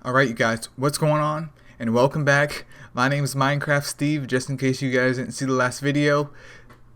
Alright you guys, what's going on? And welcome back. My name is Minecraft Steve, just in case you guys didn't see the last video.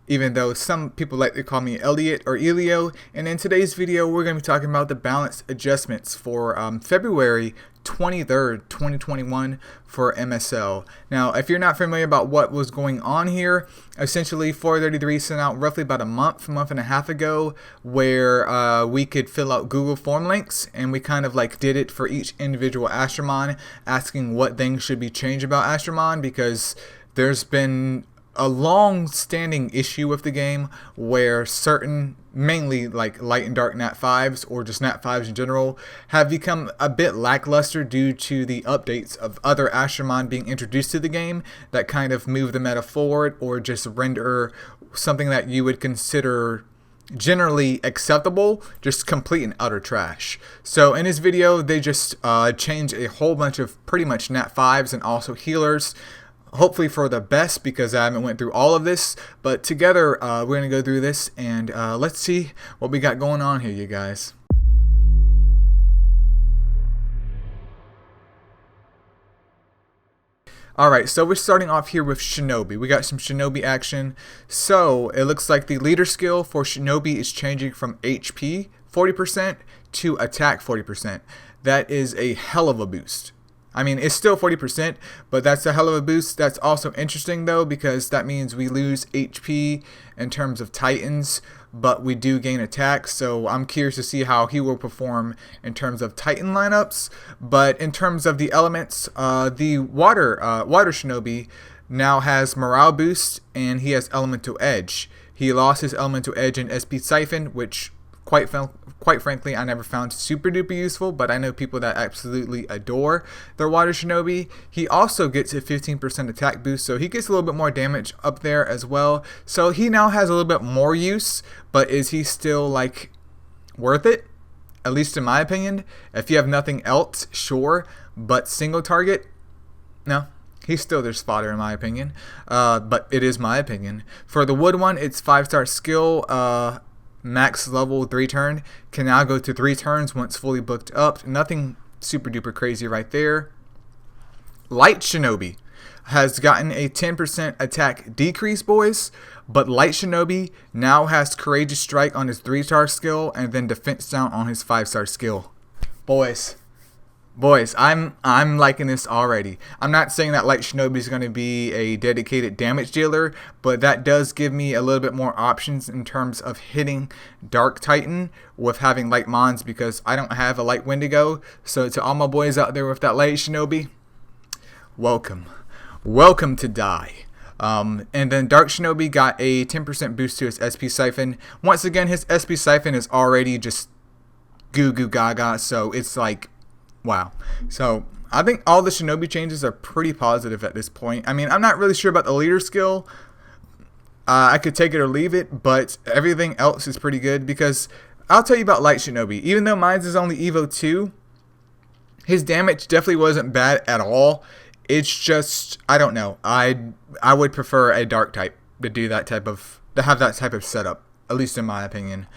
Even though some people like to call me Elliot or Elio. And in today's video, we're going to be talking about the balance adjustments for February 23rd, 2021 for MSL. Now, if you're not familiar about what was going on here, essentially 433 sent out roughly about a month and a half ago, where we could fill out Google form links, and we kind of like did it for each individual Astromon, asking what things should be changed about Astromon, because there's been a long-standing issue with the game where certain, mainly like light and dark Nat 5s or just Nat 5s in general, have become a bit lackluster due to the updates of other Astromon being introduced to the game that kind of move the meta forward or just render something that you would consider generally acceptable just complete and utter trash. So in this video, they just changed a whole bunch of pretty much Nat 5s and also healers. Hopefully for the best, because I haven't went through all of this, but together we're going to go through this and let's see what we got going on here, you guys. Alright, so we're starting off here with Shinobi. We got some Shinobi action. So it looks like the leader skill for Shinobi is changing from HP 40% to attack 40%. That is a hell of a boost. I mean, it's still 40%, but that's a hell of a boost. That's also interesting, though, because that means we lose HP in terms of Titans, but we do gain attack. So I'm curious to see how he will perform in terms of Titan lineups. But in terms of the elements, the water Shinobi now has morale boost, and he has elemental edge. He lost his elemental edge in SP Siphon, which quite frankly, I never found super duper useful, but I know people that absolutely adore their Water Shinobi. He also gets a 15% attack boost, so he gets a little bit more damage up there as well. So he now has a little bit more use, but is he still like worth it? At least in my opinion. If you have nothing else, sure, but single target, no. He's still their spotter in my opinion, but it is my opinion. For the wood one, it's 5-star skill, max level 3 turn, can now go to 3 turns once fully booked up. Nothing super duper crazy right there. Light Shinobi has gotten a 10% attack decrease, boys, but Light Shinobi now has Courageous Strike on his 3-star skill and then Defense Down on his 5-star skill. Boys, I'm liking this already. I'm not saying that Light Shinobi is going to be a dedicated damage dealer, but that does give me a little bit more options in terms of hitting Dark Titan with having Light Mons, because I don't have a Light Wendigo. So to all my boys out there with that Light Shinobi, welcome to die. And then Dark Shinobi got a 10% boost to his SP Siphon. Once again, his SP Siphon is already just goo goo gaga, so it's like, wow. So I think all the Shinobi changes are pretty positive at this point. I mean, I'm not really sure about the leader skill. I could take it or leave it, but everything else is pretty good, because I'll tell you about Light Shinobi. Even though mine is only Evo 2, his damage definitely wasn't bad at all. It's just, I don't know. I would prefer a dark type to have that type of setup, at least in my opinion.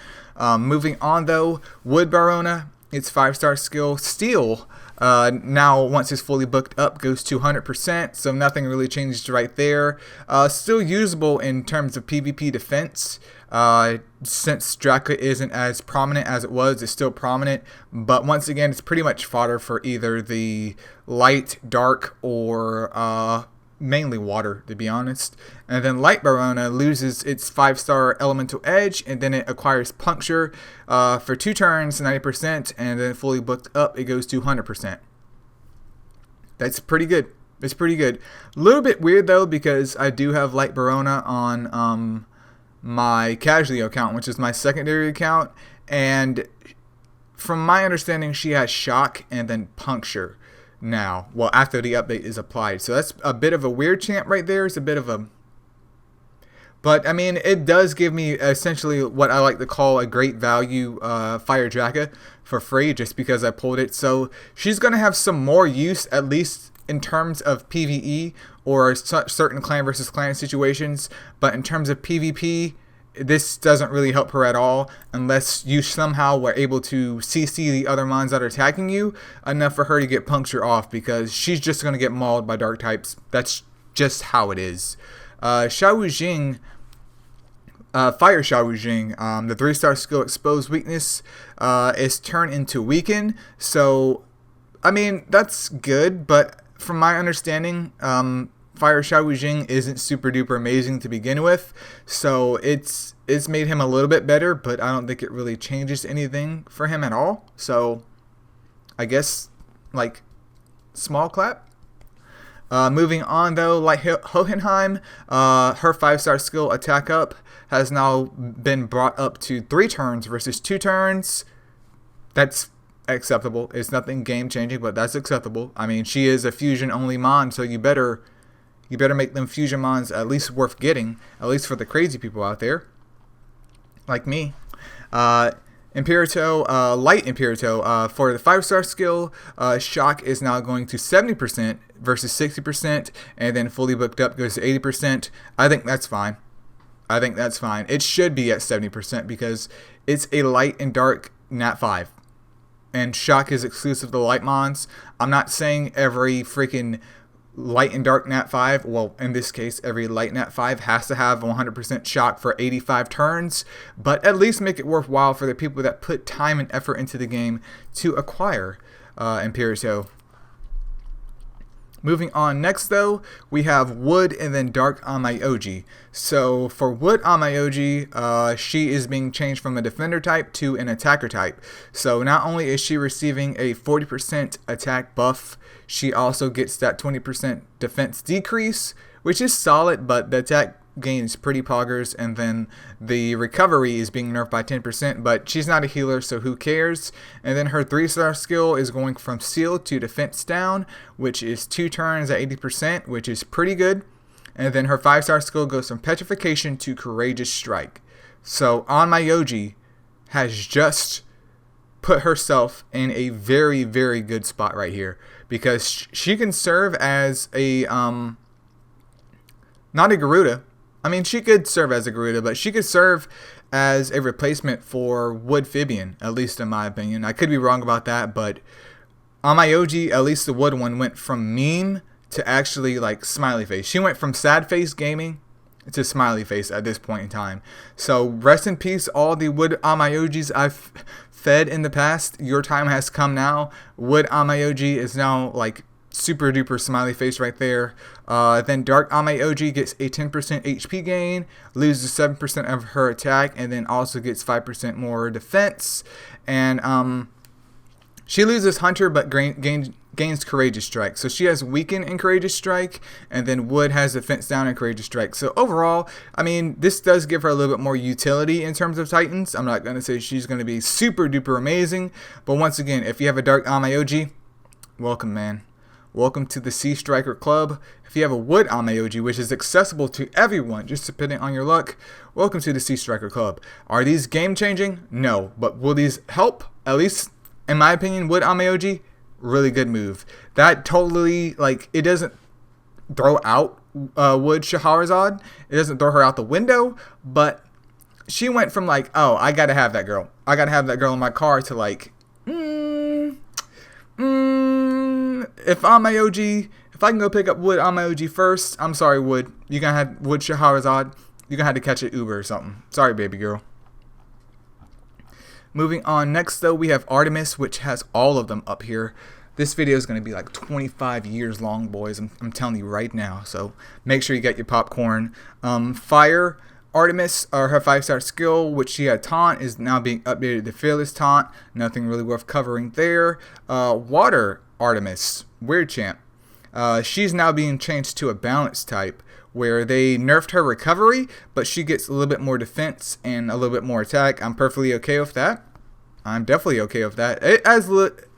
Moving on though, Wood Barona. Its 5-star skill, Steel, now once it's fully booked up goes to 100%, so nothing really changes right there. Still usable in terms of PvP defense. Since Draka isn't as prominent as it was, it's still prominent, but once again, it's pretty much fodder for either the light, dark, or mainly water, to be honest. And then Light Barona loses its 5-star elemental edge, and then it acquires puncture for 2 turns, 90%, and then fully booked up it goes to 100%. That's pretty good. It's pretty good. A little bit weird though, because I do have Light Barona on my casualty account, which is my secondary account, and from my understanding, she has shock and then puncture now, well, after the update is applied. So that's a bit of a weird champ right there. It's a bit of a, but I mean, it does give me essentially what I like to call a great value Fire Draka for free, just because I pulled it. So she's going to have some more use, at least in terms of PvE or certain clan versus clan situations, but in terms of PvP, this doesn't really help her at all unless you somehow were able to CC the other mons that are attacking you enough for her to get punctured off, because she's just going to get mauled by dark types. That's just how it is. Xiao Jing, Fire Xiao Jing, the 3-star skill Expose Weakness is turned into Weaken. So, I mean, that's good, but from my understanding, Fire Xiao Jing isn't super duper amazing to begin with, so it's made him a little bit better, but I don't think it really changes anything for him at all. So I guess, like, small clap. Moving on though, like Hogenheim, her 5-star skill Attack Up has now been brought up to 3 turns versus 2 turns. That's acceptable. It's nothing game changing, but that's acceptable. I mean, she is a fusion only mon, so you better make them fusion mons at least worth getting, at least for the crazy people out there, like me. Imperato, Light Imperato, for the 5-star skill, Shock is now going to 70% versus 60%, and then fully booked up goes to 80%. I think that's fine. It should be at 70% because it's a light and dark Nat 5. And Shock is exclusive to light mons. I'm not saying every freaking light and dark Nat 5, well, in this case, every light Nat 5 has to have 100% shock for 85 turns, but at least make it worthwhile for the people that put time and effort into the game to acquire Imperato. Moving on next though, we have Wood and then Dark Ameoji. So for Wood Ameoji, she is being changed from a defender type to an attacker type. So not only is she receiving a 40% attack buff, she also gets that 20% defense decrease, which is solid, but the attack gains pretty poggers, and then the recovery is being nerfed by 10%, but she's not a healer, so who cares? And then her 3-star skill is going from Seal to Defense Down, which is 2 turns at 80%, which is pretty good. And then her 5-star skill goes from Petrification to Courageous Strike. So Ameoji has just put herself in a very, very good spot right here, because she can serve as a not a Garuda. I mean, she could serve as a Garuda, but she could serve as a replacement for Wood Phibian, at least in my opinion. I could be wrong about that, but Ameoji, at least the Wood one, went from meme to actually like smiley face. She went from sad face gaming to smiley face at this point in time. So rest in peace, all the Wood Ameojis I've fed in the past. Your time has come now. Wood Ameoji is now like super duper smiley face right there. Then Dark Ameoji gets a 10% HP gain, loses 7% of her attack, and then also gets 5% more defense. And she loses Hunter but gains Courageous Strike. So she has Weaken and Courageous Strike, and then Wood has Defense Down and Courageous Strike. So overall, I mean, this does give her a little bit more utility in terms of Titans. I'm not going to say she's going to be super duper amazing, but once again, if you have a Dark Ameoji, welcome, man. Welcome to the Sea Striker Club. If you have a Wood Ameoji, which is accessible to everyone, just depending on your luck, welcome to the Sea Striker Club. Are these game changing? No. But will these help? At least, in my opinion, Wood Ameoji, really good move. That totally, like, it doesn't throw out Wood Shahrazad. It doesn't throw her out the window, but she went from like, oh, I gotta have that girl. I gotta have that girl in my car to like, if Ameoji, if I can go pick up Wood Ameoji first, I'm sorry, Wood. You're gonna have Wood Shahrazad. You're gonna have to catch an Uber or something. Sorry, baby girl. Moving on next, though, we have Artemis, which has all of them up here. This video is gonna be like 25 years long, boys. I'm telling you right now. So make sure you get your popcorn. Fire Artemis, her 5-star skill, which she had Taunt, is now being updated to Fearless Taunt. Nothing really worth covering there. Water Artemis, weird champ. She's now being changed to a balance type, where they nerfed her recovery, but she gets a little bit more defense and a little bit more attack. I'm perfectly okay with that. I'm definitely okay with that.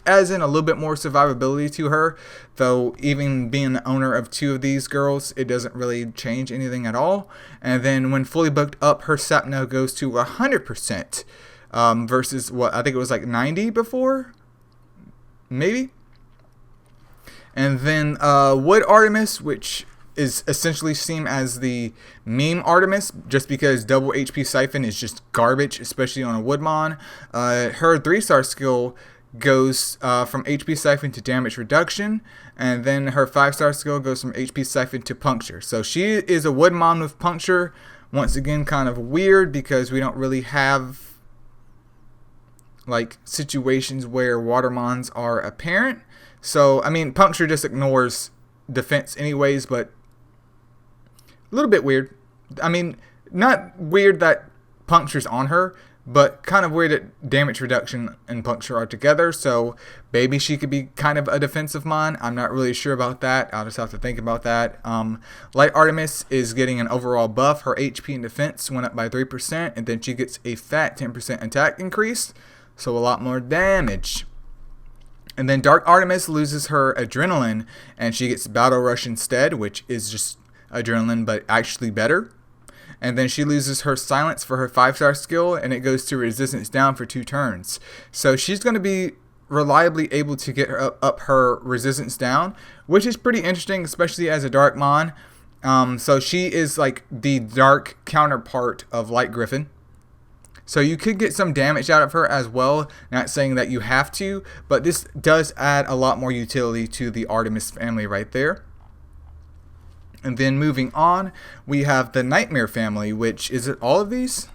As in a little bit more survivability to her, though even being the owner of 2 of these girls, it doesn't really change anything at all. And then when fully booked up, her sap now goes to 100%, versus what, I think it was like 90 before? Maybe? And then Wood Artemis, which is essentially seen as the meme Artemis, just because double HP Siphon is just garbage, especially on a Woodmon. Her 3-star skill goes from HP Siphon to damage reduction, and then her 5-star skill goes from HP Siphon to puncture. So she is a Woodmon with puncture. Once again, kind of weird because we don't really have like situations where Watermons are apparent. So I mean, puncture just ignores defense anyways, but a little bit weird. I mean, not weird that puncture's on her, but kind of weird that damage reduction and puncture are together. So maybe she could be kind of a defensive mon. I'm not really sure about that. I'll just have to think about that. Light Artemis is getting an overall buff. Her HP and defense went up by 3%, and then she gets a fat 10% attack increase, so a lot more damage. And then Dark Artemis loses her adrenaline, and she gets Battle Rush instead, which is just adrenaline, but actually better. And then she loses her silence for her 5-star skill, and it goes to resistance down for 2 turns. So she's going to be reliably able to get up her resistance down, which is pretty interesting, especially as a Dark Mon. So she is like the dark counterpart of Light Griffin. So you could get some damage out of her as well, not saying that you have to, but this does add a lot more utility to the Artemis family right there. And then moving on, we have the Nightmare family, which, is it all of these?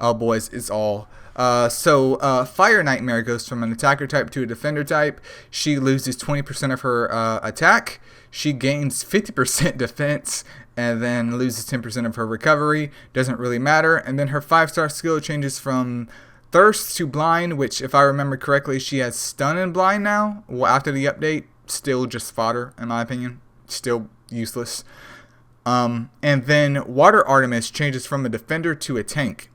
Oh boys, it's all. Fire Nightmare goes from an attacker type to a defender type. She loses 20% of her attack. She gains 50% defense, and then loses 10% of her recovery. Doesn't really matter. And then her 5-star skill changes from Thirst to Blind, which, if I remember correctly, she has Stun and Blind now. Well, after the update, still just fodder, in my opinion. Still useless. And then Water Artemis changes from a defender to a tank.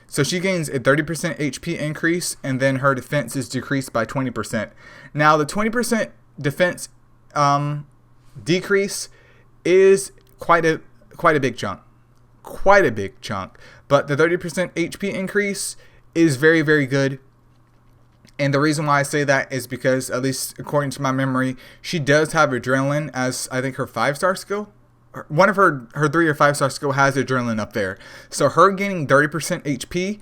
So she gains a 30% HP increase, and then her defense is decreased by 20%. Now the 20% defense decrease is quite a big chunk. Quite a big chunk. But the 30% HP increase is very, very good. And the reason why I say that is because, at least according to my memory, she does have Adrenaline as, I think, her 5-star skill. One of her 3 or 5-star skill has Adrenaline up there. So her gaining 30% HP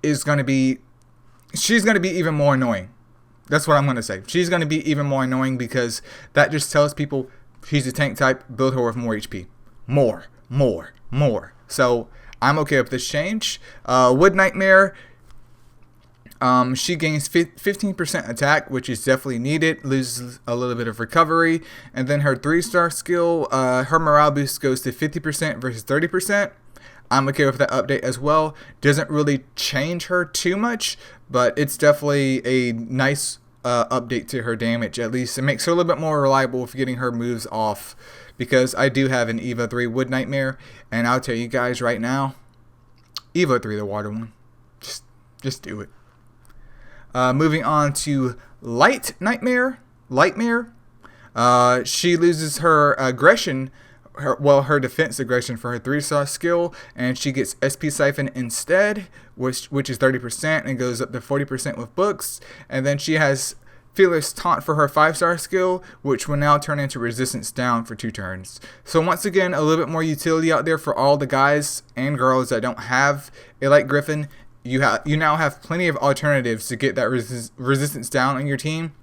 is going to be... she's going to be even more annoying. That's what I'm going to say. She's going to be even more annoying because that just tells people she's a tank type, build her with more HP. More. So I'm okay with this change. Wood Nightmare... she gains 15% attack, which is definitely needed, loses a little bit of recovery, and then her 3-star skill, her morale boost goes to 50% versus 30%. I'm okay with that update as well. Doesn't really change her too much, but it's definitely a nice update to her damage. At least it makes her a little bit more reliable with getting her moves off, because I do have an Evo 3 Wood Nightmare, and I'll tell you guys right now, Evo 3 the water one. Just do it. Moving on to Lightmare. She loses her aggression, her defense aggression for her 3-star skill, and she gets SP Siphon instead, which is 30% and goes up to 40% with books. And then she has Fearless Taunt for her 5-star skill, which will now turn into resistance down for 2 turns. So once again, a little bit more utility out there for all the guys and girls that don't have a Light Griffin. You now have plenty of alternatives to get that resistance down on your team.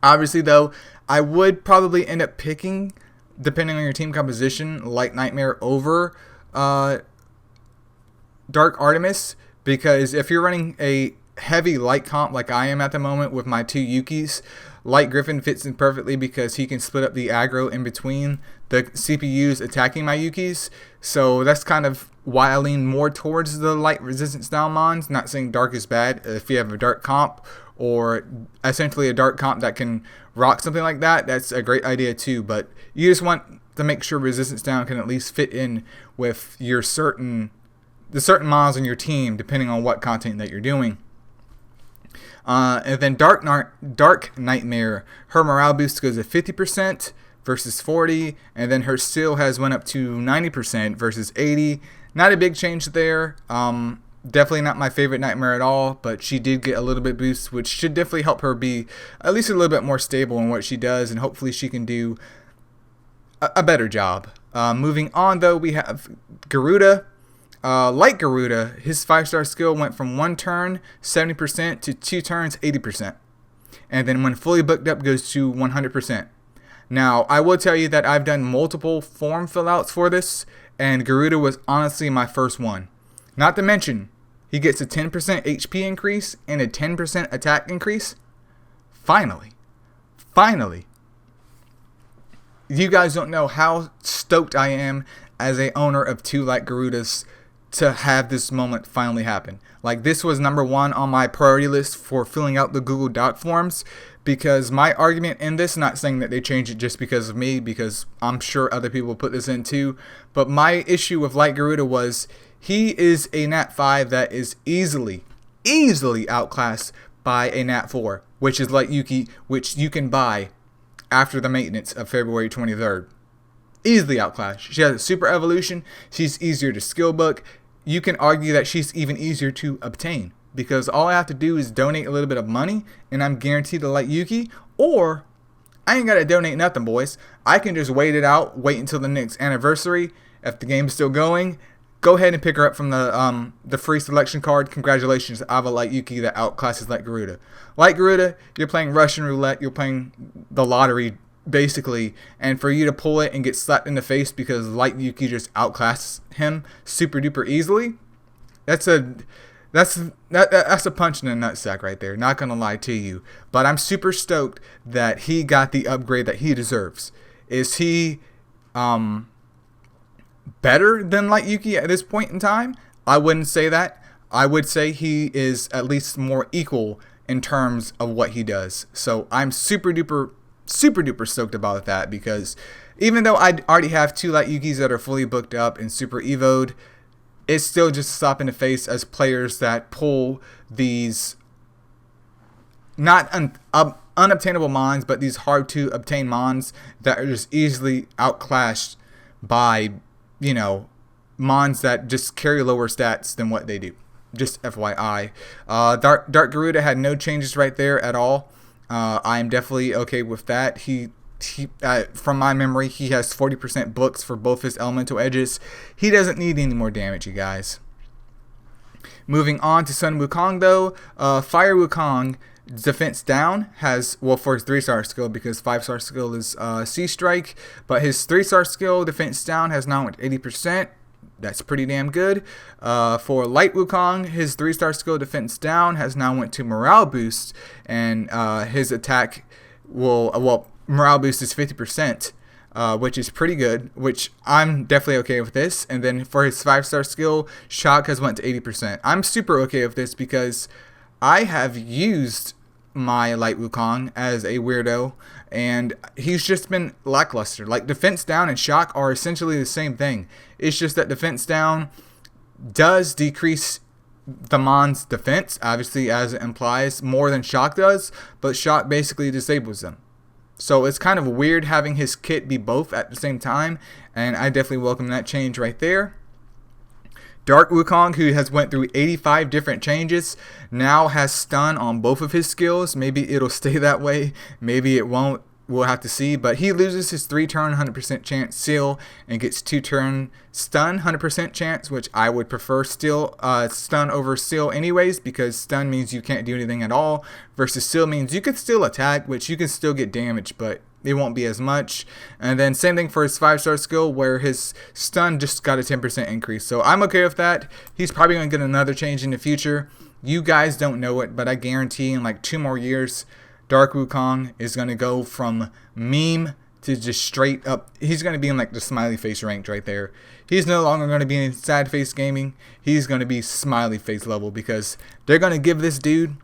Obviously, though, I would probably end up picking, depending on your team composition, Light Nightmare over Dark Artemis, because if you're running a heavy light comp like I am at the moment with my 2 Yukis, Light Griffin fits in perfectly because he can split up the aggro in between the CPUs attacking my Yukis. So that's kind of why I lean more towards the light resistance down mons. Not saying dark is bad. If you have a dark comp, or essentially a dark comp that can rock something like that, that's a great idea too. But you just want to make sure resistance down can at least fit in with your certain mons on your team, depending on what content that you're doing. And then Dark Nightmare, her morale boost goes to 50% versus 40, and then her skill has went up to 90% versus 80. Not a big change there. Definitely not my favorite Nightmare at all, but she did get a little bit boost, which should definitely help her be at least a little bit more stable in what she does, and hopefully she can do a better job. Moving on, though, we have Garuda. Like Garuda, his 5-star skill went from 1 turn, 70%, to 2 turns, 80%. And then when fully booked up, goes to 100%. Now, I will tell you that I've done multiple form fill-outs for this, and Garuda was honestly my first one. Not to mention, he gets a 10% HP increase and a 10% attack increase. Finally. You guys don't know how stoked I am as a owner of 2 like Garudas to have this moment finally happen. Like, this was number 1 on my priority list for filling out the Google Doc forms, because my argument in this, not saying that they changed it just because of me, because I'm sure other people put this in too, but my issue with Light Garuda was he is a Nat 5 that is easily outclassed by a Nat 4, which is Light Yuki, which you can buy after the maintenance of February 23rd. Easily outclassed. She has a super evolution. She's easier to skill book. You can argue that she's even easier to obtain, because all I have to do is donate a little bit of money and I'm guaranteed to Light Yuki, or I ain't got to donate nothing, boys. I can just wait it out, wait until the next anniversary. If the game's still going, go ahead and pick her up from the free selection card. Congratulations, I have a Light Yuki that outclasses Light Garuda. Light Garuda, you're playing Russian roulette, you're playing the lottery, basically, and for you to pull it and get slapped in the face because Light Yuki just outclasses him super duper easily, that's a punch in the nutsack right there, not gonna lie to you. But I'm super stoked that he got the upgrade that he deserves. Is he better than Light Yuki at this point in time? I wouldn't say that. I would say he is at least more equal in terms of what he does. So I'm super duper stoked about that, because even though I already have 2 Light Yukis that are fully booked up and super evoed, it's still just a slap in the face as players that pull these not unobtainable mons, but these hard to obtain mons that are just easily outclassed by, mons that just carry lower stats than what they do. Just FYI. Dark Garuda had no changes right there at all. I am definitely okay with that. He from my memory, he has 40% books for both his elemental edges. He doesn't need any more damage, you guys. Moving on to Sun Wukong, though. Fire Wukong, defense down, has, well, for his 3-star skill, because 5-star skill is Sea Strike, but his 3-star skill, defense down, has now went 80%. That's pretty damn good. For Light Wukong, his 3-star skill, defense down, has now went to morale boost, and his attack will, morale boost is 50%, which is pretty good, which I'm definitely okay with this. And then for his 5-star skill, shock has went to 80%. I'm super okay with this because I have used my Light Wukong as a weirdo, and he's just been lackluster. Like, defense down and shock are essentially the same thing. It's just that defense down does decrease the mon's defense, obviously, as it implies, more than shock does, but shock basically disables them. So it's kind of weird having his kit be both at the same time, and I definitely welcome that change right there. Dark Wukong, who has went through 85 different changes, now has stun on both of his skills. Maybe it'll stay that way, maybe it won't. We'll have to see, but he loses his 3-turn 100% chance seal and gets 2-turn stun 100% chance, which I would prefer stun over seal anyways, because stun means you can't do anything at all, versus seal means you could still attack, which you can still get damage, but it won't be as much. And then same thing for his 5-star skill, where his stun just got a 10% increase. So I'm okay with that. He's probably going to get another change in the future. You guys don't know it, but I guarantee in like 2 more years, Dark Wukong is going to go from meme to just straight up. He's going to be in like the smiley face ranked right there. He's no longer going to be in sad face gaming. He's going to be smiley face level, because they're going to give this dude,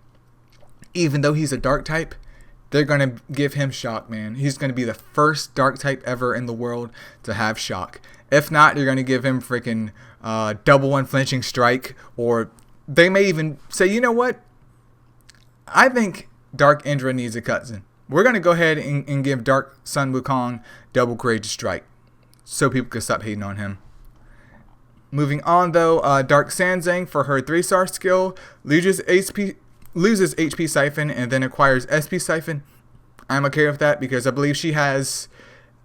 even though he's a dark type, they're going to give him shock, man. He's going to be the first dark type ever in the world to have shock. If not, they're going to give him freaking double unflinching strike, or they may even say, you know what? I think Dark Indra needs a cousin. We're going to go ahead and give Dark Sun Wukong double courageous strike, so people can stop hating on him. Moving on, though, Dark Sanzang, for her 3-star skill, loses HP Siphon and then acquires SP Siphon. I'm okay with that, because I believe she has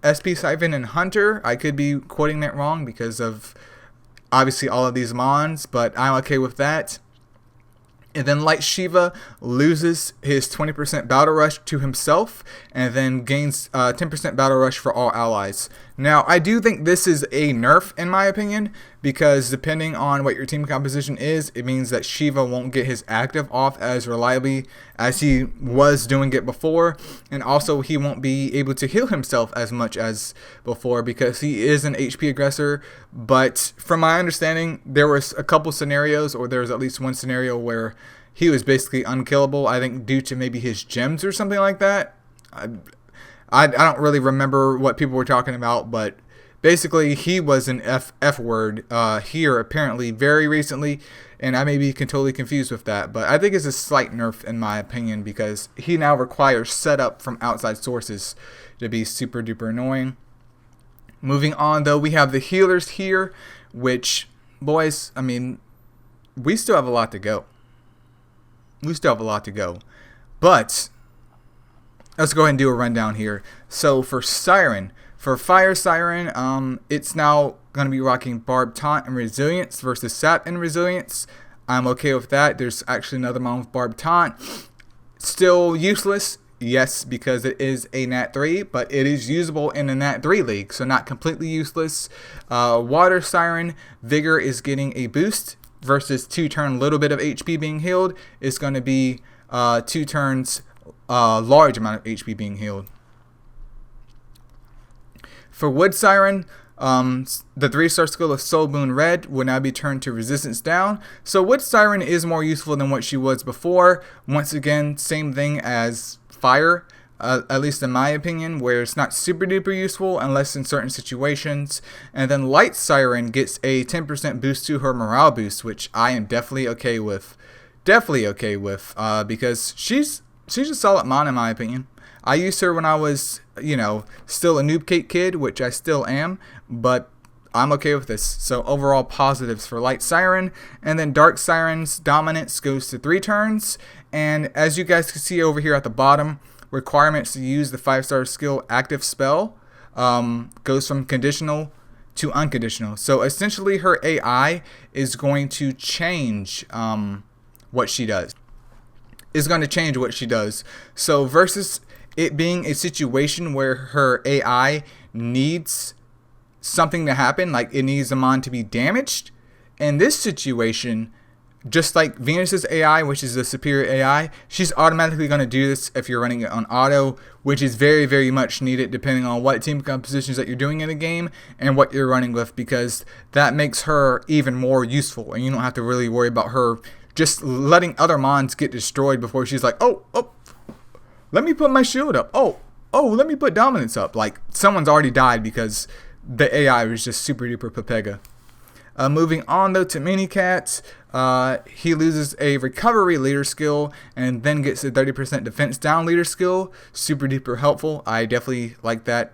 SP Siphon and Hunter. I could be quoting that wrong because of obviously all of these mons, but I'm okay with that. And then Light Shiva loses his 20% Battle Rush to himself and then gains 10% Battle Rush for all allies. Now, I do think this is a nerf in my opinion, because depending on what your team composition is, it means that Shiva won't get his active off as reliably as he was doing it before. And also, he won't be able to heal himself as much as before because he is an HP aggressor. But from my understanding, there was a couple scenarios, or there was at least one scenario where he was basically unkillable, I think due to maybe his gems or something like that. I don't really remember what people were talking about, but basically he was an F word here apparently very recently, and I may be totally confused with that, but I think it's a slight nerf in my opinion because he now requires setup from outside sources to be super duper annoying. Moving on though, we have the healers here, which, boys, I mean, we still have a lot to go. But let's go ahead and do a rundown here. So for Siren, for Fire Siren, it's now going to be rocking Barb Taunt and Resilience versus Sap and Resilience. I'm okay with that. There's actually another one with Barb Taunt. Still useless, yes, because it is a Nat 3, but it is usable in a Nat 3 league, so not completely useless. Water Siren, Vigor is getting a boost versus 2 turn little bit of HP being healed. It's going to be 2 turns large amount of HP being healed. For Wood Siren, the 3-star skill of Soul Boon Red will now be turned to Resistance Down. So Wood Siren is more useful than what she was before. Once again, same thing as Fire, at least in my opinion, where it's not super duper useful unless in certain situations. And then Light Siren gets a 10% boost to her morale boost, which I am definitely okay with. Because she's a solid mon in my opinion. I used her when I was, still a noob cake kid, which I still am, but I'm okay with this. So overall positives for Light Siren. And then Dark Siren's dominance goes to 3 turns. And as you guys can see over here at the bottom, requirements to use the 5-star skill active spell goes from conditional to unconditional. So essentially her AI is going to change what she does. So versus it being a situation where her AI needs something to happen, like it needs a mon to be damaged, in this situation, just like Venus's AI, which is the superior AI, she's automatically going to do this if you're running it on auto, which is very, very much needed depending on what team compositions that you're doing in a game and what you're running with, because that makes her even more useful, and you don't have to really worry about her just letting other mons get destroyed before she's like, oh, let me put my shield up. Oh, let me put dominance up. Like, someone's already died because the AI was just super duper Pepega. Moving on though to Minicat, he loses a recovery leader skill and then gets a 30% defense down leader skill. Super duper helpful. I definitely like that.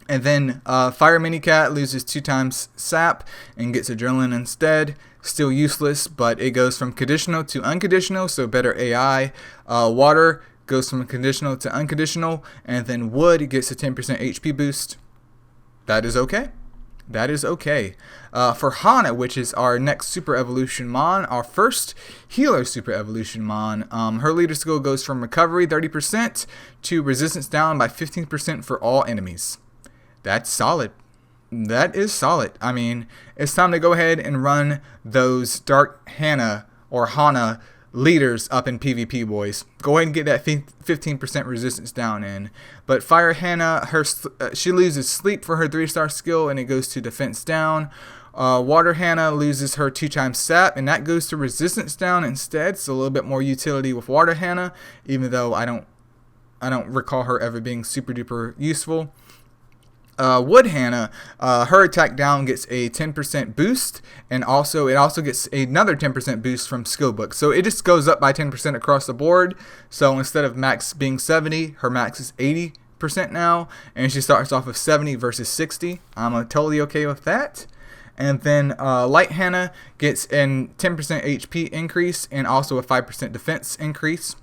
And then Fire Minicat loses 2 times Sap and gets Adrenaline instead. Still useless, but it goes from conditional to unconditional, so better AI. Water goes from conditional to unconditional, and then Wood gets a 10% HP boost. That is okay. For Hana, which is our next Super Evolution Mon, our first Healer Super Evolution Mon, her leader skill goes from recovery 30% to resistance down by 15% for all enemies. That's solid. That is solid. I mean, it's time to go ahead and run those Dark Hana or Hana leaders up in PvP, boys. Go ahead and get that 15% resistance down in. But Fire Hana, she loses sleep for her 3-star skill and it goes to defense down. Water Hana loses her 2 times sap and that goes to resistance down instead. So a little bit more utility with Water Hana, even though I don't recall her ever being super duper useful. Wood Hana, her attack down gets a 10% boost, and it also gets another 10% boost from skill book. So it just goes up by 10% across the board. So instead of max being 70, her max is 80% now, and she starts off with 70 versus 60. I'm totally okay with that. And then Light Hana gets a 10% HP increase and also a 5% defense increase.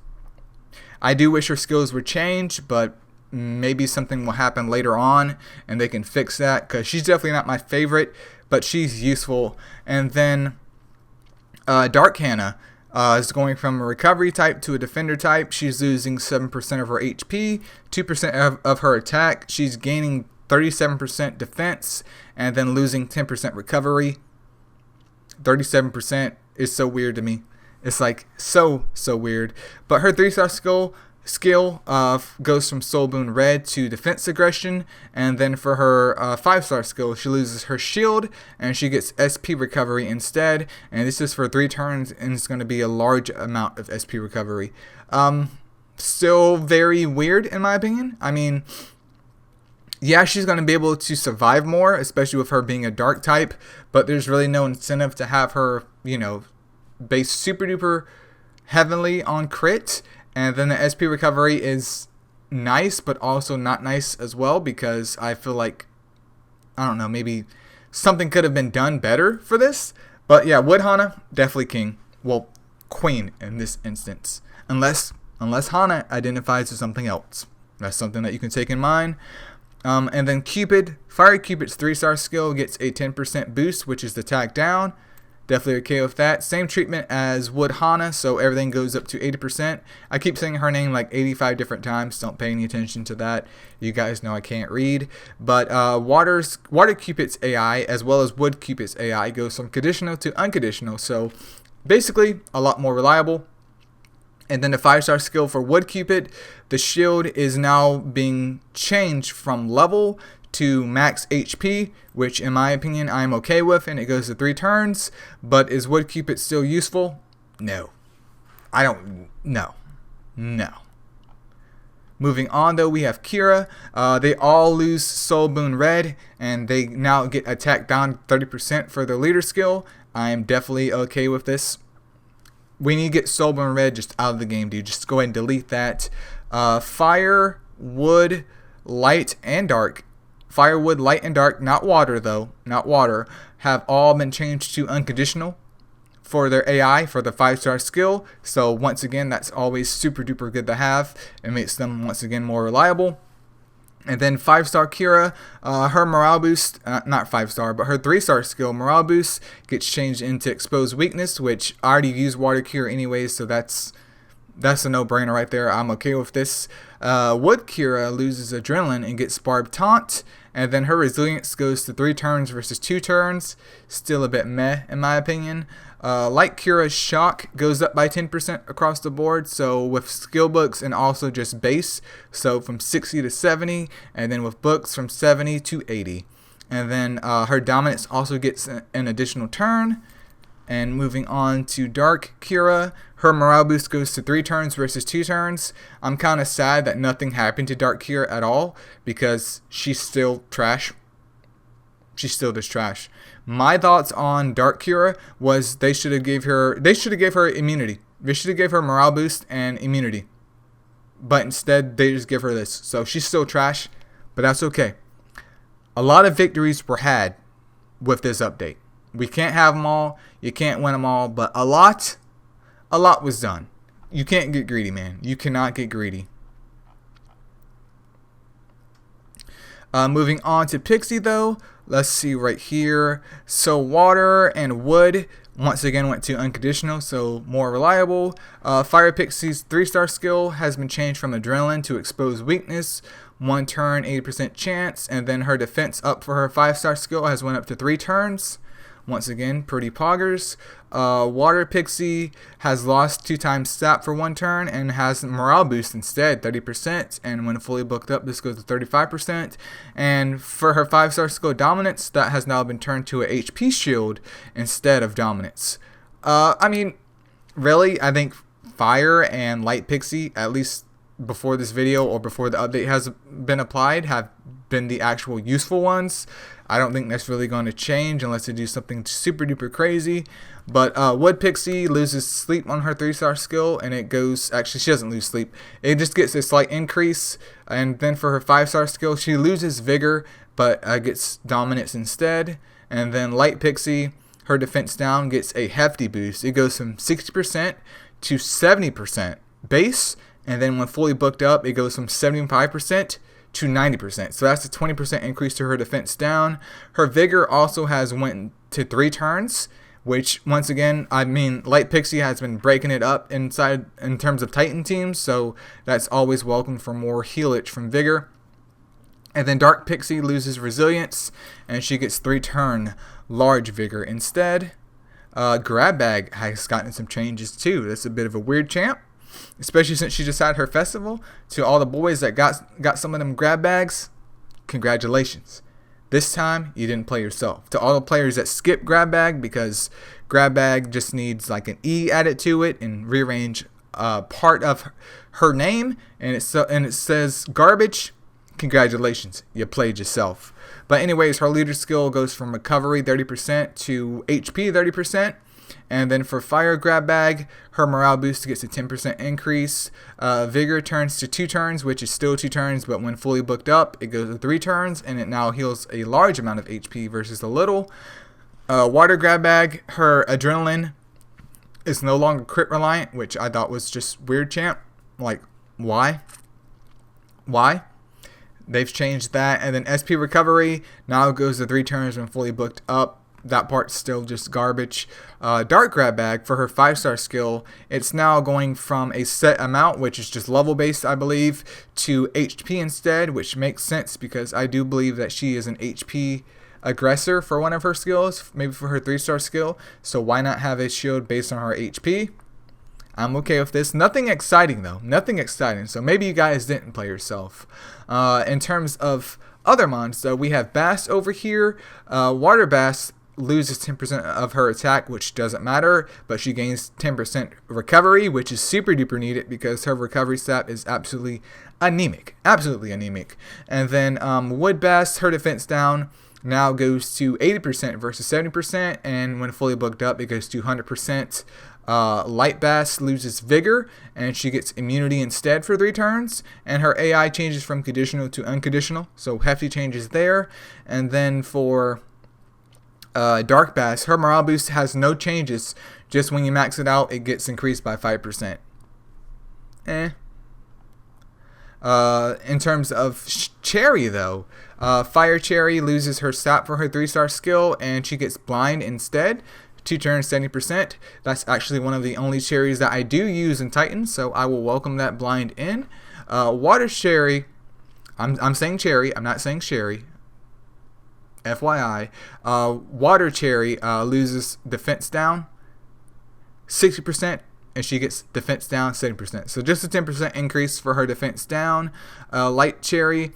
I do wish her skills would change, but maybe something will happen later on and they can fix that, because she's definitely not my favorite, but she's useful. And then Dark Hana is going from a recovery type to a defender type. She's losing 7% of her HP, 2% of her attack. She's gaining 37% defense and then losing 10% recovery. 37% is so weird to me. It's like so weird. But her 3-star skill goes from Soul Boon Red to defense aggression, and then for her 5-star skill, she loses her shield and she gets SP recovery instead, and this is for 3 turns, and it's going to be a large amount of SP recovery. Still very weird in my opinion. I mean, yeah, she's going to be able to survive more, especially with her being a dark type, but there's really no incentive to have her, you know, base super duper heavily on crit. And then the SP recovery is nice, but also not nice as well, because I feel like, I don't know, maybe something could have been done better for this. But yeah, Wood Hana, definitely king. Well, queen in this instance. Unless Hana identifies as something else. That's something that you can take in mind. And then Cupid, Fire Cupid's 3-star skill gets a 10% boost, which is the attack down. Definitely okay with that. Same treatment as Wood Hana, so everything goes up to 80%. I keep saying her name like 85 different times. Don't pay any attention to that. You guys know I can't read. But Water Cupid's AI, as well as Wood Cupid's AI, goes from conditional to unconditional. So basically, a lot more reliable. And then the 5-star skill for Wood Cupid, the shield is now being changed from level to max HP, which in my opinion I'm okay with, and it goes to 3 turns. But is Wood Cupid still useful? No. No. Moving on though, we have Kira. They all lose Soul Boon Red, and they now get attack down 30% for their leader skill. I am definitely okay with this. We need to get Soul Boon Red just out of the game, dude. Just go ahead and delete that. Fire, Wood, Light, and Dark. Fire, Wood, Light, and Dark, not Water though, not Water, have all been changed to unconditional for their AI, for the 5-star skill. So once again, that's always super duper good to have. It makes them once again more reliable. And then 5-star Kira, her morale boost, not 5-star, but her 3-star skill morale boost gets changed into exposed weakness, which I already use Water Kira anyways, so that's a no-brainer right there. I'm okay with this. Wood Kira loses adrenaline and gets Barb Taunt, and then her resilience goes to 3 turns versus 2 turns. Still a bit meh in my opinion. Light Kira's shock goes up by 10% across the board, so with skill books and also just base, so from 60 to 70, and then with books from 70 to 80. And then her dominance also gets an additional turn. And moving on to Dark Kira, her morale boost goes to 3 turns versus 2 turns. I'm kind of sad that nothing happened to Dark Kira at all, because she's still trash. She's still just trash. My thoughts on Dark Kira was they should have gave her immunity. They should have gave her morale boost and immunity. But instead they just give her this. So she's still trash, but that's okay. A lot of victories were had with this update. We can't have them all. You can't win them all, but a lot was done. You can't get greedy, man. You cannot get greedy. Moving on to Pixie though. Let's see right here. So Water and Wood once again went to unconditional, so more reliable. Fire Pixie's 3-star skill has been changed from adrenaline to exposed weakness. 1 turn, 80% chance, and then her defense up for her 5-star skill has went up to 3 turns. Once again, pretty poggers. Water Pixie has lost 2 times stat for 1 turn and has morale boost instead, 30%. And when fully booked up, this goes to 35%. And for her 5-star skill Dominance, that has now been turned to a HP shield instead of Dominance. I mean, really, I think Fire and Light Pixie, at least before this video or before the update has been applied, have been the actual useful ones. I don't think that's really going to change unless they do something super duper crazy. But Wood Pixie loses sleep on her 3-star skill, and it goes, actually she doesn't lose sleep, it just gets a slight increase. And then for her 5-star skill, she loses vigor, but gets dominance instead. And then Light Pixie, her defense down gets a hefty boost. It goes from 60% to 70% base, And then when fully booked up, it goes from 75% to 90%. So that's a 20% increase to her defense down. Her vigor also has went to 3 turns, which once again, I mean, Light Pixie has been breaking it up inside in terms of Titan teams, so that's always welcome for more healage from vigor. And then Dark Pixie loses resilience, and she gets 3 turn large vigor instead. Grab Bag has gotten some changes too. That's a bit of a weird champ, especially since she just had her festival. To all the boys that got some of them grab bags, congratulations. This time you didn't play yourself. To all the players that skip grab bag because grab bag just needs like an E added to it and rearrange part of her name, and it says garbage. Congratulations, you played yourself. But anyways, her leader skill goes from recovery 30% to HP 30%. And then for fire grab bag, her morale boost gets a 10% increase. Vigor turns to 2 turns, which is still 2 turns, but when fully booked up, it goes to 3 turns, and it now heals a large amount of HP versus a little. Water grab bag, her adrenaline is no longer crit reliant, which I thought was just weird, champ. Like, why? Why? They've changed that. And then SP recovery now goes to 3 turns when fully booked up. That part's still just garbage. Dark grab bag for her 5-star skill, it's now going from a set amount, which is just level based, I believe, to HP instead, which makes sense because I do believe that she is an HP aggressor for one of her skills, maybe for her 3-star skill. So why not have a shield based on her HP? I'm okay with this. Nothing exciting though. Nothing exciting. So maybe you guys didn't play yourself. In terms of other mons, though, we have Bass over here. Water Bass loses 10% of her attack, which doesn't matter, but she gains 10% recovery, which is super duper needed because her recovery stat is absolutely anemic. Absolutely anemic. And then Wood Bass, her defense down now goes to 80% versus 70%, and when fully booked up, it goes to 100%. Light Bass loses vigor, and she gets immunity instead for 3 turns, and her AI changes from conditional to unconditional, so hefty changes there. And then for Dark Bass, her morale boost has no changes, just when you max it out, it gets increased by 5%. In terms of Cherry, though, Fire Cherry loses her stat for her 3-star skill, and she gets blind instead. 2 turns, 70%. That's actually one of the only cherries that I do use in Titan, so I will welcome that blind in. Water Cherry, I'm saying Cherry, I'm not saying Sherry. FYI. Water Cherry loses defense down 60%, and she gets defense down 70%. So just a 10% increase for her defense down. Light Cherry,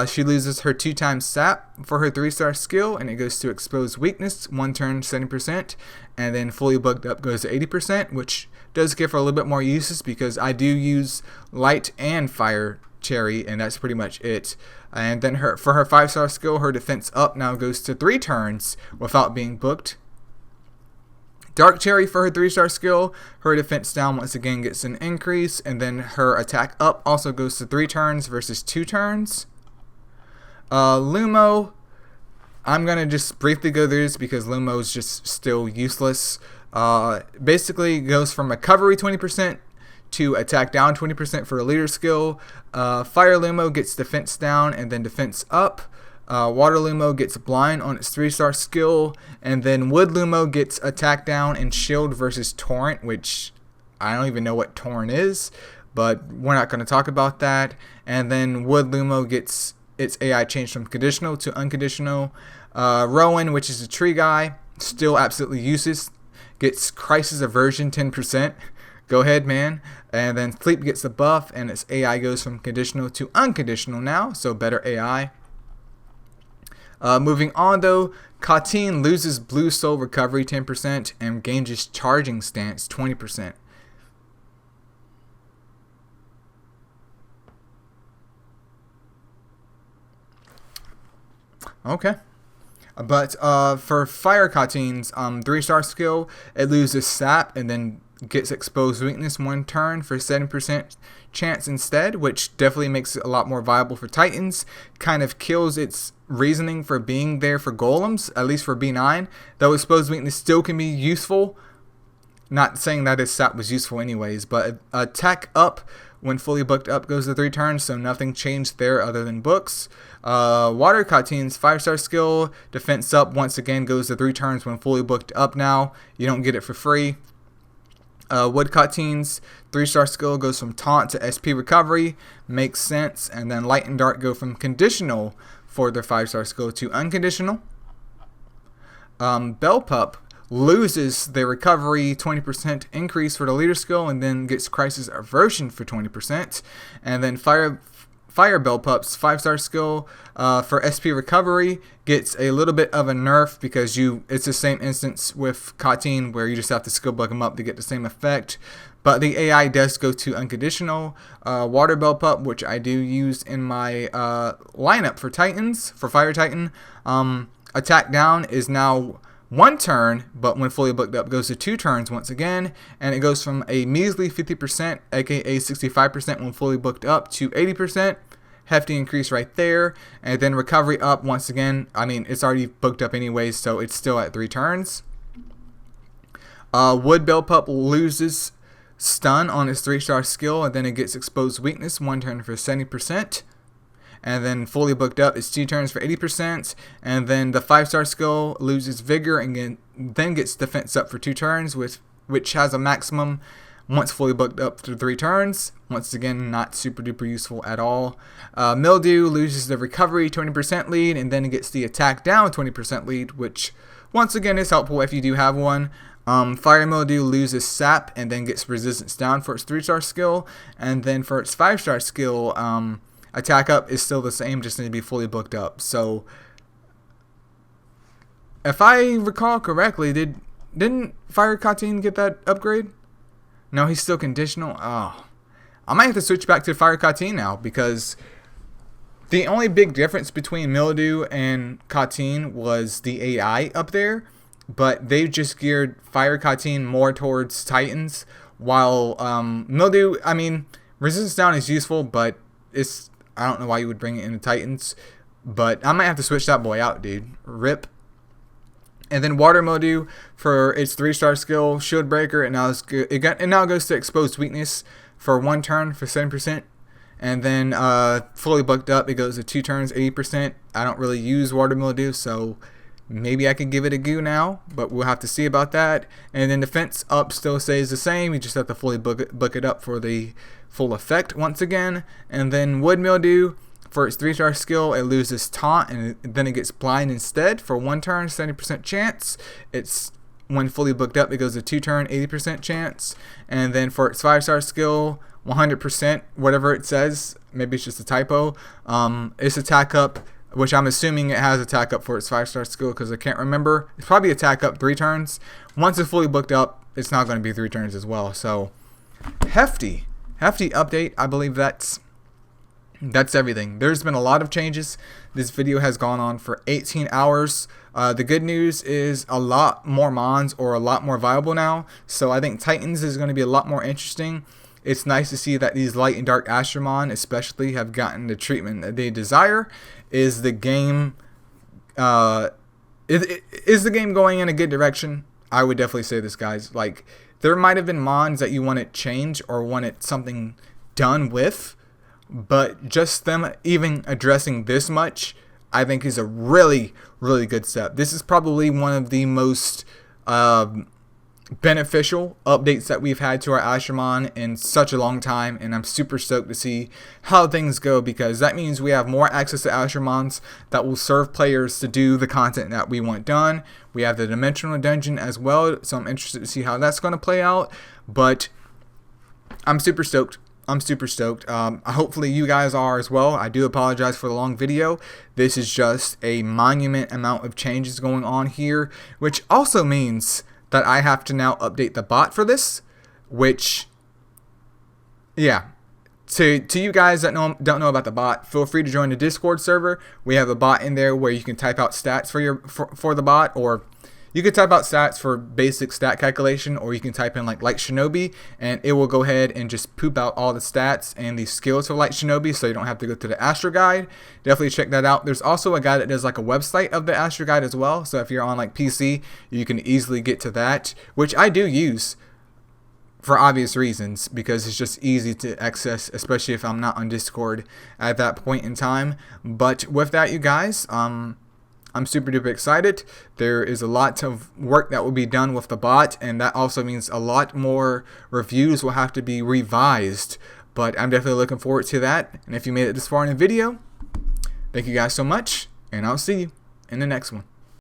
she loses her 2 times sap for her 3-star skill, and it goes to expose weakness, 1 turn 70%, and then fully booked up goes to 80%, which does give her a little bit more uses because I do use light and fire Cherry, and that's pretty much it. And then for her 5-star skill, her defense up now goes to 3 turns without being booked. Dark Cherry for her 3-star skill, her defense down once again gets an increase, and then her attack up also goes to 3 turns versus 2 turns. Lumo, I'm going to just briefly go through this because Lumo is just still useless. Basically goes from recovery 20% to attack down 20% for a leader skill. Fire Lumo gets defense down and then defense up. Water Lumo gets blind on its 3-star skill, and then Wood Lumo gets attack down and shield versus Torrent, which I don't even know what Torrent is, but we're not going to talk about that. And then Wood Lumo gets its AI changed from conditional to unconditional. Rowan, which is a tree guy, still absolutely useless, gets Crisis Aversion 10%. Go ahead, man. And then Sleep gets the buff, and its AI goes from conditional to unconditional now, so better AI. Moving on, though, Kateen loses Blue Soul Recovery 10% and gains Charging Stance 20%. Okay. But for Fire Kateen's 3-star skill, it loses Sap and then gets Exposed Weakness 1 turn for 7% chance instead, which definitely makes it a lot more viable for Titans. Kind of kills its reasoning for being there for Golems, at least for B9. Though Exposed Weakness still can be useful. Not saying that its Sap was useful anyways, but attack up when fully booked up goes to 3 turns, so nothing changed there other than books. Water Kateen's 5-star skill, defense up, once again goes to 3 turns when fully booked up now. You don't get it for free. Wood Kateen's 3-star skill goes from taunt to SP recovery, makes sense. And then Light and Dark go from conditional for their 5-star skill to unconditional. Bell Pup loses their recovery 20% increase for the leader skill and then gets Crisis Aversion for 20%. And then Fire Bell Pup's 5-star skill for SP recovery gets a little bit of a nerf because it's the same instance with Kateen where you just have to skill bug them up to get the same effect. But the AI does go to unconditional. Water Bell Pup, which I do use in my lineup for Titans, for Fire Titan, attack down is now 1 turn, but when fully booked up goes to 2 turns once again, and it goes from a measly 50%, aka 65% when fully booked up, to 80%. Hefty increase right there. And then recovery up once again. I mean, it's already booked up anyways, so it's still at 3 turns. Wood Bell Pup loses stun on its 3-star skill, and then it gets exposed weakness 1 turn for 70%. And then fully booked up is 2 turns for 80%. And then the 5-star skill loses vigor and then gets defense up for 2 turns, which has a maximum once fully booked up for 3 turns. Once again, not super duper useful at all. Mildew loses the recovery 20% lead and then it gets the attack down 20% lead, which once again is helpful if you do have one. Fire Mildew loses sap and then gets resistance down for its 3-star skill. And then for its 5-star skill, attack up is still the same, just need to be fully booked up. So, if I recall correctly, didn't Fire Kateen get that upgrade? No, he's still conditional. Oh, I might have to switch back to Fire Kateen now because the only big difference between Mildew and Kateen was the AI up there, but they've just geared Fire Kateen more towards Titans, while Mildew, I mean, resistance down is useful, but I don't know why you would bring it into Titans, but I might have to switch that boy out, dude. RIP. And then Water Mildew for its 3-star skill, Shield Breaker, and it now goes to Exposed Weakness for 1 turn for 7%. And then fully booked up, it goes to 2 turns, 80%. I don't really use Water Mildew, so maybe I can give it a go now, but we'll have to see about that. And then defense up still stays the same. You just have to fully book it up for the full effect once again. And then Wood Mildew, for its 3-star skill, it loses taunt and then it gets blind instead for 1 turn, 70% chance. It's when fully booked up, it goes to 2 turn, 80% chance. And then for its 5-star skill, 100%, whatever it says, maybe it's just a typo. Its attack up, which I'm assuming it has attack up for its 5-star skill because I can't remember. It's probably attack up 3 turns. Once it's fully booked up, it's not going to be 3 turns as well. So hefty update. I believe that's everything. There's been a lot of changes. This video has gone on for 18 hours. The good news is a lot more mons or a lot more viable now. So I think Titans is going to be a lot more interesting. It's nice to see that these Light and Dark Astromon especially have gotten the treatment that they desire. Is the game is the game going in a good direction? I would definitely say this, guys. Like, there might have been mons that you wanted changed or wanted something done with, but just them even addressing this much, I think is a really, really good step. This is probably one of the most beneficial updates that we've had to our Astromon in such a long time, and I'm super stoked to see how things go, because that means we have more access to Astromons that will serve players to do the content that we want done. We have the Dimensional Dungeon as well, so I'm interested to see how that's going to play out, but I'm super stoked. Hopefully you guys are as well. I do apologize for the long video. This is just a monument amount of changes going on here, which also means that I have to now update the bot for this, which, yeah. To you guys that don't know about the bot, feel free to join the Discord server. We have a bot in there where you can type out stats for the bot, or you can type out stats for basic stat calculation, or you can type in like Shinobi, and it will go ahead and just poop out all the stats and the skills for Light Shinobi, so you don't have to go to the Astro Guide. Definitely check that out. There's also a guy that does like a website of the Astro Guide as well, so if you're on like PC, you can easily get to that, which I do use for obvious reasons, because it's just easy to access, especially if I'm not on Discord at that point in time. But with that, you guys, I'm super duper excited. There is a lot of work that will be done with the bot, and that also means a lot more reviews will have to be revised. But I'm definitely looking forward to that. And if you made it this far in the video, thank you guys so much, and I'll see you in the next one.